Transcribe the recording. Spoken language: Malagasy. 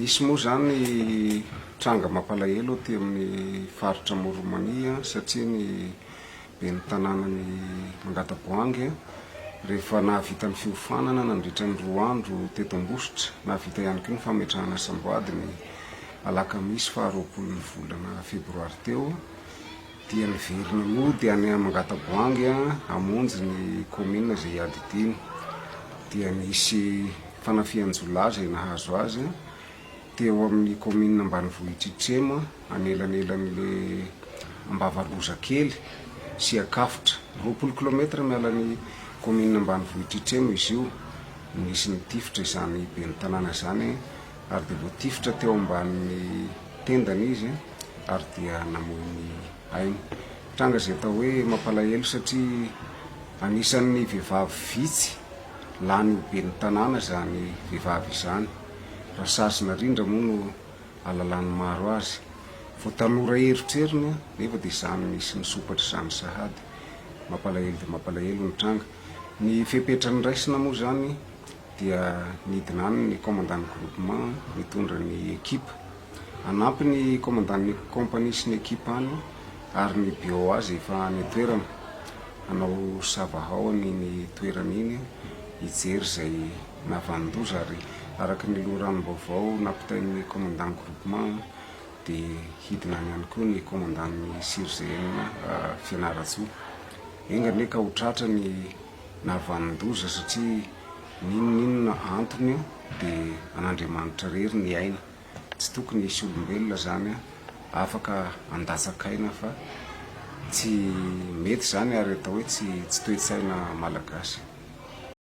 Misy moa zany tranga mampalahelo aty amin'ny faritra Moromania satria ny ben'ny tanànany Mangataboangy rehefa nahavita ny fiofanana nandritra ny 2 andro teto Ambositra, nahavita ihany koa ny fametrahana samboady ny alakamisy 20 volana febroary teo, dia niverina mody any Mangataboangy hamonjy ny commune izay ady dimy, dia nisy fanafian-jolahy izay nahazo azy teo amin'ny commune Ambanivohitra Itrema anelanelan'le Ambavaloza kely sy Akafotra, 20 km miala ny commune Ambanivohitra Itrema izy io. Nisy nitifitra izany ben'ny tanàna izany ary dia voatifitra teo ambanin'ny tendany izy ary dia namoy ny ainy. Tranga izay atao hoe mampalahelo satria anisan'ny vehivavy vitsy lany ben'ny tanàna izany vehivavy izany. Raha sasina rindra moa no alalany maro azy. Vao tanora eritreriny nefa dia izany misy nisopatra izany sahady. Mampalahelo dia mampalahelo ny tranga. Ny fepetrany raisina moa zany dia nidina any ny commandant groupement mitondra ny ekipa. Anampy ny commandant ny compagnie sy ny ekipa any ary ny bio azy efa any toerana. Hanao savahaony ny toerana iny hijery izay navandoza ary araka ny loharanom-baovao nampitain'ny commandant groupement dia hidina ihany koa ny commandant ny surgéne Fianaratsoa. Engany ka ho tratra ny navandoza satria ninona antony dia an'Andriamanitra rery ny aina. Tsy tokony hisy olombelona zany afaka andatsakaina fa tsy mety zany ary atao hoe tsy toe-tsaina malagasy.